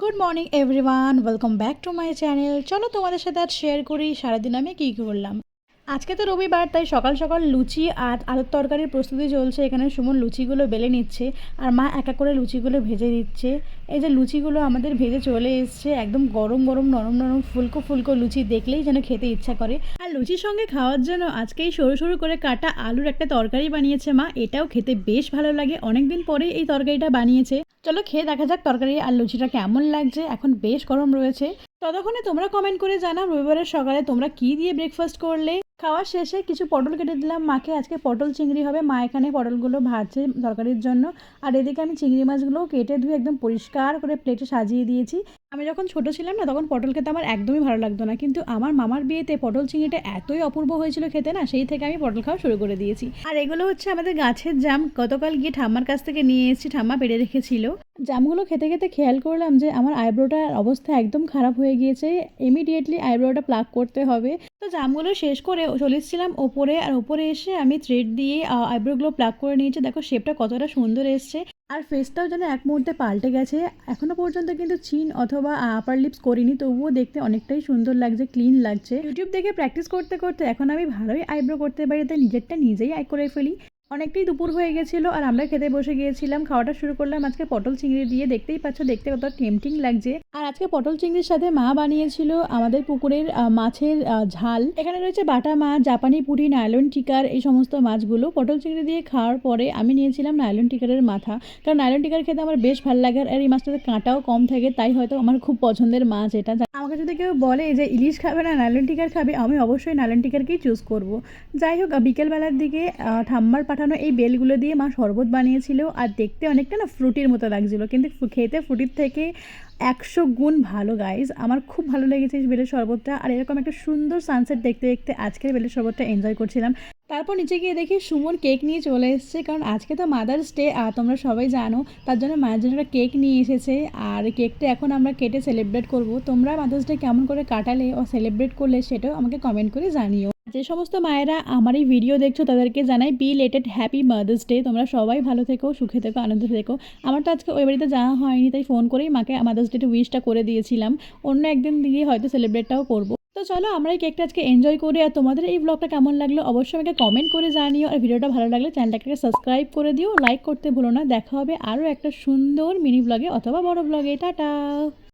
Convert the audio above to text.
Good morning everyone, welcome back to my channel. চলো তোমাদের সাথে আজ শেয়ার করি সারাদিন আমি কী করলাম। আজকে তো রবিবার, তাই সকাল সকাল লুচি আর আলুর তরকারির প্রস্তুতি চলছে। এখানে সুমন লুচিগুলো বেলে নিচ্ছে আর মা একা করে লুচিগুলো ভেজে দিচ্ছে। এই যে লুচিগুলো আমাদের ভেজে চলে এসছে, একদম গরম গরম নরম নরম ফুলকো ফুলকো লুচি, দেখলেই যেন খেতে ইচ্ছা করে। আর লুচির সঙ্গে খাওয়ার জন্য আজকেই সরু সরু করে কাটা আলুর একটা তরকারি বানিয়েছে মা। এটাও খেতে বেশ ভালো লাগে, অনেকদিন পরে এই তরকারিটা বানিয়েছে। চলো খেয়ে দেখা যাক তরকারি আর লুচিটা কেমন লাগছে। এখন বেশ গরম রয়েছে। ততক্ষণে তোমরা কমেন্ট করে জানাও রবিবারের সকালে তোমরা কি দিয়ে ব্রেকফাস্ট করলে। খাওয়ার শেষে কিছু পটল কেটে দিলাম মাকে, আজকে পটল চিংড়ি হবে। মা এখানে পটলগুলো ভাজছে তরকারির জন্য। আর এদিকে আমি চিংড়ি মাছগুলো কেটে ধুয়ে একদম পরিষ্কার করে প্লেটে সাজিয়ে দিয়েছি। আমি যখন ছোট ছিলাম না, তখন পটল খেতে আমার একদমই ভালো লাগতো না, কিন্তু আমার মামার বিয়েতে পটল চিংড়িটা এতই অপূর্ব হয়েছিল খেতে না, সেই থেকে আমি পটল খাওয়া শুরু করে দিয়েছি। আর এগুলো হচ্ছে আমাদের গাছের জাম, গতকাল গিয়ে ঠাম্মার কাছ থেকে নিয়ে এসেছি, ঠাম্মা পেড়ে রেখেছিল। জামগুলো খেতে খেতে খেয়াল করলাম যে আমার আইব্রোটার অবস্থা একদম খারাপ হয়ে গিয়েছে। ইমিডিয়েটলি আইব্রোটা প্লাক করতে হবে। তো জামগুলো শেষ করে চলে এসেছিলাম ওপরে, আর ওপরে এসে আমি থ্রেড দিয়ে আইব্রোগুলো প্লাক করে নিয়েছি। দেখো শেপটা কতটা সুন্দর এসছে। আর ফেসটাও যেন এক মুহূর্তে পাল্টে গেছে। এখনো পর্যন্ত কিন্তু চিন অথবা আপার লিপস করিনি, তবুও দেখতে অনেকটাই সুন্দর লাগছে, ক্লিন লাগছে। ইউটিউব দেখে প্র্যাকটিস করতে করতে এখন আমি ভালোই আইব্রো করতে পারি, তাই নিজেরটা নিজেই আই করে ফেলি। অনেকটাই দুপুর হয়ে গেছিলো আর আমরা খেতে বসে গিয়েছিলাম। খাওয়াটা শুরু করলাম আজকে পটল চিংড়ি দিয়ে। দেখতেই পাচ্ছ দেখতে কত টেম্পটিং লাগছে। আর আজকে পটল চিংড়ির সাথে মা বানিয়েছিল আমাদের পুকুরের মাছের ঝাল। এখানে রয়েছে বাটা মাছ, জাপানি পুঁটি, নাইলন টিকার, এই সমস্ত মাছগুলো। পটল চিংড়ি দিয়ে খাওয়ার পরে আমি নিয়েছিলাম নাইলন টিকারের মাথা, কারণ নাইলন টিকার খেতে আমার বেশ ভালো লাগে। আর এই মাছটাতে কাঁটাও কম থাকে, তাই হয়তো আমার খুব পছন্দের মাছ এটা। আমাকে যদি কেউ বলে যে ইলিশ খাবে না নাইলন টিকার খাবে, আমি অবশ্যই নাইলন টিকারকেই চুজ করব। যাই হোক, বিকেলবেলার দিকে ঠাম্মার পাঠানো এই বেলগুলো দিয়ে মা শরবত বানিয়েছিল। আর দেখতে অনেকটা না ফ্রুটির মতো লাগছিলো, কিন্তু খেতে ফ্রুটির থেকে 100 গুণ ভালো গাইজ। আমার খুব ভালো লেগেছে এই বেলের শরবতটা। আর এরকম একটা সুন্দর সানসেট দেখতে দেখতে আজকের বেলের শরবতটা এনজয় করছিলাম। তারপর নিচে গিয়ে দেখি সুমন কেক নিয়ে চলে এসেছে, কারণ আজকে তো মাদার্স ডে তোমরা সবাই জানো। তার জন্য মায়ের জন্য একটা কেক নিয়ে এসেছে। আর কেকটা এখন আমরা কেটে সেলিব্রেট করব। তোমরা মাদার্স ডে কেমন করে কাটালে ও সেলিব্রেট করলে সেটাও আমাকে কমেন্ট করে জানিও। যে সমস্ত মায়েরা আমার এই ভিডিও দেখছো তাদেরকে জানাই বিলেটেড হ্যাপি মাদার্স ডে। তোমরা সবাই ভালো থেকো, সুখে থেকো, আনন্দে থেকো। আমার তো আজকে ওই বাড়িতে যাওয়া হয়নি, তাই ফোন করেই মাকে মাদার্স ডে উইশটা করে দিয়েছিলাম। অন্য একদিন দিয়ে হয়তো সেলিব্রেটটাও করবো। তো চলো আমরা এই কেকটা আজকে এনজয় করি। আর তোমাদের এই ব্লগটা কেমন লাগলো অবশ্যই আমাকে কমেন্ট করে জানিও। আর ভিডিওটা ভালো লাগলে চ্যানেলটাকে সাবস্ক্রাইব করে দিও, লাইক করতে ভুলো না। দেখা হবে আরও একটা সুন্দর মিনি ব্লগে অথবা বড় ব্লগে। টাটা।